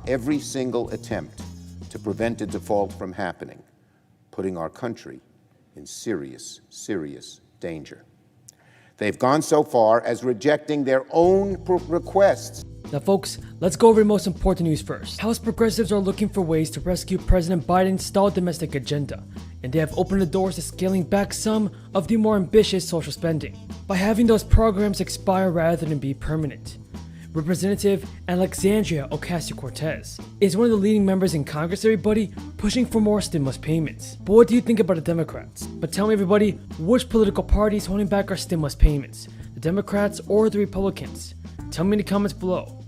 every single attempt to prevent a default from happening, putting our country in serious, serious danger. They've gone so far as rejecting their own requests. Now folks, let's go over the most important news first. House progressives are looking for ways to rescue President Biden's stalled domestic agenda, and they have opened the doors to scaling back some of the more ambitious social spending by having those programs expire rather than be permanent. Representative Alexandria Ocasio-Cortez is one of the leading members in Congress, everybody, pushing for more stimulus payments. But what do you think about the Democrats? But tell me, everybody, which political party is holding back our stimulus payments? The Democrats or the Republicans? Tell me in the comments below.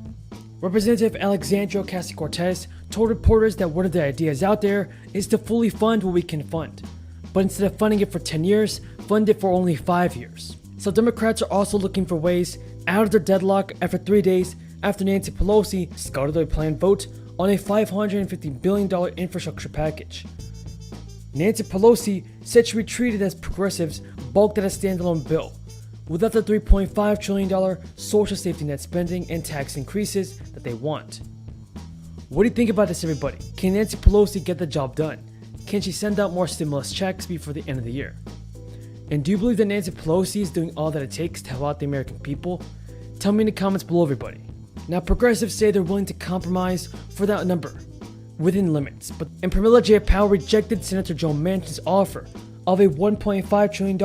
Representative Alexandria Ocasio-Cortez told reporters that one of the ideas out there is to fully fund what we can fund, but instead of funding it for 10 years, fund it for only 5 years. So Democrats are also looking for ways out of their deadlock after 3 days after Nancy Pelosi scuttled a planned vote on a $550 billion infrastructure package. Nancy Pelosi said she retreated as progressives balked at a standalone bill without the $3.5 trillion social safety net spending and tax increases that they want. What do you think about this, everybody? Can Nancy Pelosi get the job done? Can she send out more stimulus checks before the end of the year? And do you believe that Nancy Pelosi is doing all that it takes to help out the American people? Tell me in the comments below, everybody. Now, progressives say they're willing to compromise for that number within limits, and Pramila Jayapal rejected Senator Joe Manchin's offer of a $1.5 trillion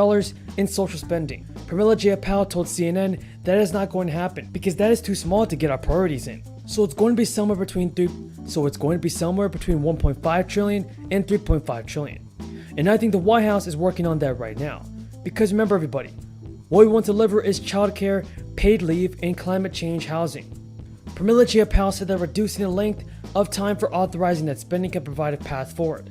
in social spending. Pramila Jayapal told CNN that is not going to happen because that is too small to get our priorities in. So it's going to be somewhere between 1.5 trillion and 3.5 trillion. And I think the White House is working on that right now. Because remember, everybody, what we want to deliver is childcare, paid leave, and climate change housing. Pramila Jayapal said that reducing the length of time for authorizing that spending can provide a path forward.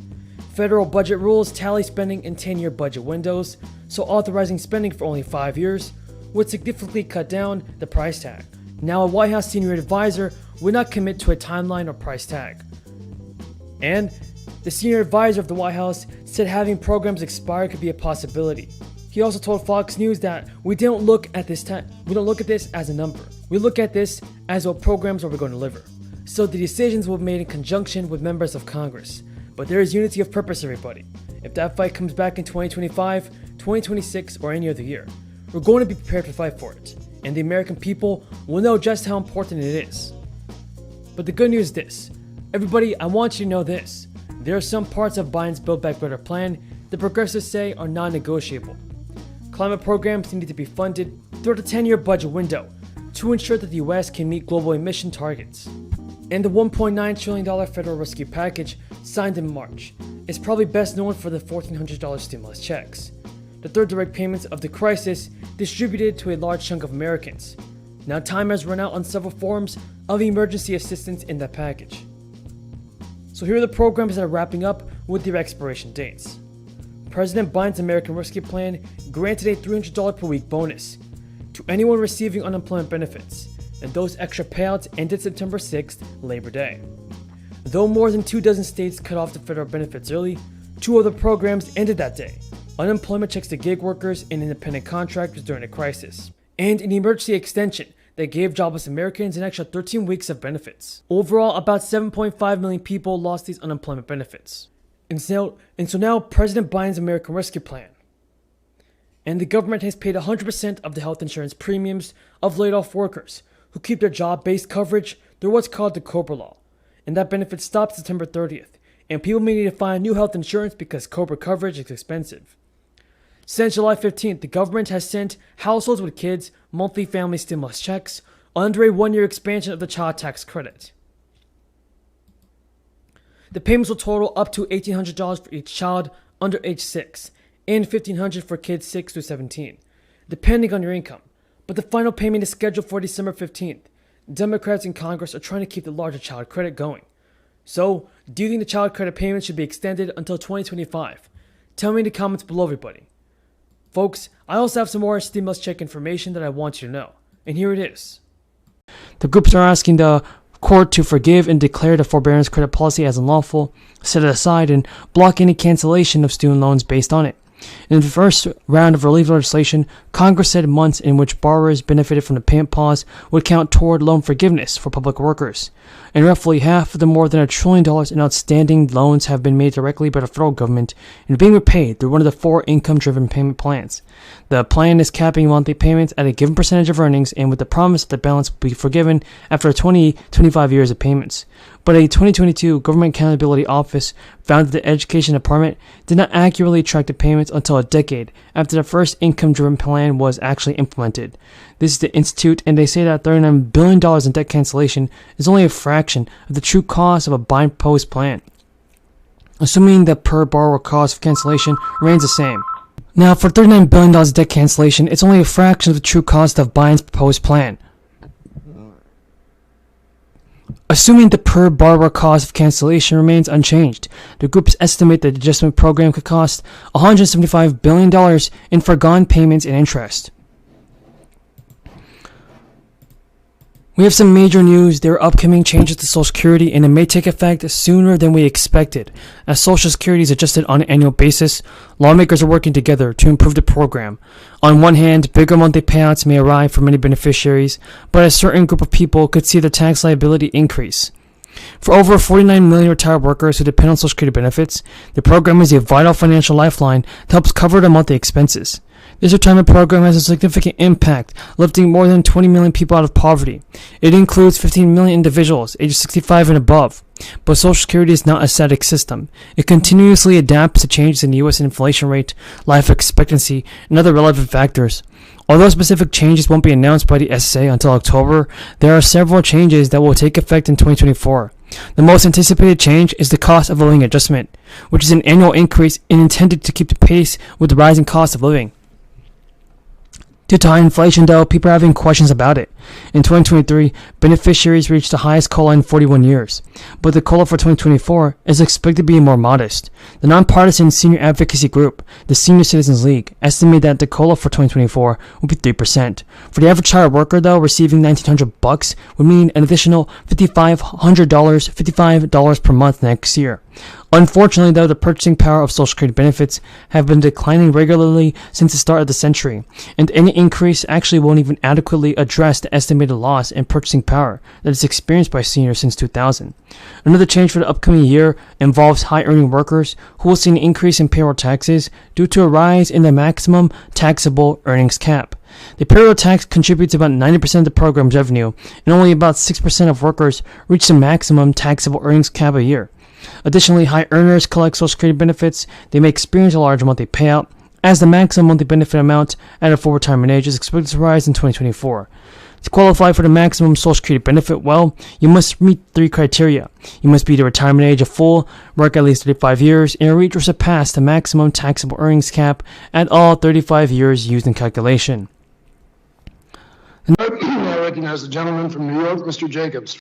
Federal budget rules tally spending in 10-year budget windows, so authorizing spending for only 5 years would significantly cut down the price tag. Now, a White House senior advisor would not commit to a timeline or price tag. And the senior advisor of the White House said having programs expire could be a possibility. He also told Fox News that we don't look at this as a number. We look at this as what programs are we going to deliver. So the decisions will be made in conjunction with members of Congress. But there is unity of purpose, everybody. If that fight comes back in 2025, 2026, or any other year, we're going to be prepared to fight for it. And the American people will know just how important it is. But the good news is this. Everybody, I want you to know this. There are some parts of Biden's Build Back Better plan the progressives say are non-negotiable. Climate programs need to be funded through the 10-year budget window to ensure that the US can meet global emission targets. And the $1.9 trillion federal rescue package signed in March is probably best known for the $1,400 stimulus checks, the third direct payments of the crisis distributed to a large chunk of Americans. Now time has run out on several forms of emergency assistance in that package. So here are the programs that are wrapping up with their expiration dates. President Biden's American Rescue Plan granted a $300 per week bonus to anyone receiving unemployment benefits, and those extra payouts ended September 6th, Labor Day. Though more than 24 states cut off the federal benefits early, 2 other programs ended that day: unemployment checks to gig workers and independent contractors during the crisis, and an emergency extension that gave jobless Americans an extra 13 weeks of benefits. Overall, about 7.5 million people lost these unemployment benefits. And so now President Biden's American Rescue Plan. And the government has paid 100% of the health insurance premiums of laid-off workers who keep their job-based coverage through what's called the COBRA law. And that benefit stops September 30th. And people may need to find new health insurance because COBRA coverage is expensive. Since July 15th, the government has sent households with kids monthly family stimulus checks under a 1-year expansion of the child tax credit. The payments will total up to $1,800 for each child under age 6 and $1,500 for kids 6 to 17, depending on your income. But the final payment is scheduled for December 15th. Democrats in Congress are trying to keep the larger child credit going. So, do you think the child credit payment should be extended until 2025? Tell me in the comments below, everybody. Folks, I also have some more stimulus check information that I want you to know. And here it is. The groups are asking the court to forgive and declare the forbearance credit policy as unlawful, set it aside, and block any cancellation of student loans based on it. In the first round of relief legislation, Congress said months in which borrowers benefited from the payment pause would count toward loan forgiveness for public workers. And roughly half of the more than $1 trillion in outstanding loans have been made directly by the federal government and are being repaid through one of the 4 income-driven payment plans. The plan is capping monthly payments at a given percentage of earnings and with the promise that the balance will be forgiven after 25 years of payments. But a 2022 Government Accountability Office found that the Education Department did not accurately track the payments until a decade after the first income-driven plan was actually implemented. This is the Institute, and they say that $39 billion in debt cancellation is only a fraction of the true cost of a buy and post plan, assuming the per borrower cost of cancellation remains the same. Now, for $39 billion in debt cancellation, it's only a fraction of the true cost of buy and post plan. Assuming the per borrower cost of cancellation remains unchanged, the groups estimate that the adjustment program could cost $175 billion in foregone payments and interest. We have some major news. There are upcoming changes to Social Security, and it may take effect sooner than we expected. As Social Security is adjusted on an annual basis, lawmakers are working together to improve the program. On one hand, bigger monthly payouts may arrive for many beneficiaries, but a certain group of people could see their tax liability increase. For over 49 million retired workers who depend on Social Security benefits, the program is a vital financial lifeline that helps cover their monthly expenses. This retirement program has a significant impact, lifting more than 20 million people out of poverty. It includes 15 million individuals aged 65 and above. But Social Security is not a static system. It continuously adapts to changes in the U.S. inflation rate, life expectancy, and other relevant factors. Although specific changes won't be announced by the SSA until October, there are several changes that will take effect in 2024. The most anticipated change is the cost of living adjustment, which is an annual increase intended to keep the pace with the rising cost of living. Due to high inflation, though, people are having questions about it. In 2023, beneficiaries reached the highest COLA in 41 years, but the COLA for 2024 is expected to be more modest. The nonpartisan senior advocacy group, the Senior Citizens League, estimated that the COLA for 2024 will be 3%. For the average retired worker, though, receiving $1,900 would mean an additional $55 per month next year. Unfortunately, though, the purchasing power of Social Security benefits have been declining regularly since the start of the century, and any increase actually won't even adequately address the estimated loss in purchasing power that is experienced by seniors since 2000. Another change for the upcoming year involves high-earning workers who will see an increase in payroll taxes due to a rise in the maximum taxable earnings cap. The payroll tax contributes about 90% of the program's revenue, and only about 6% of workers reach the maximum taxable earnings cap a year. Additionally, high earners collect Social Security benefits. They may experience a large monthly payout, as the maximum monthly benefit amount at a full retirement age is expected to rise in 2024. To qualify for the maximum Social Security benefit, you must meet 3 criteria. You must be the retirement age of full, work at least 35 years, and reach or surpass the maximum taxable earnings cap at all 35 years used in calculation. I recognize the gentleman from New York, Mr. Jacobs.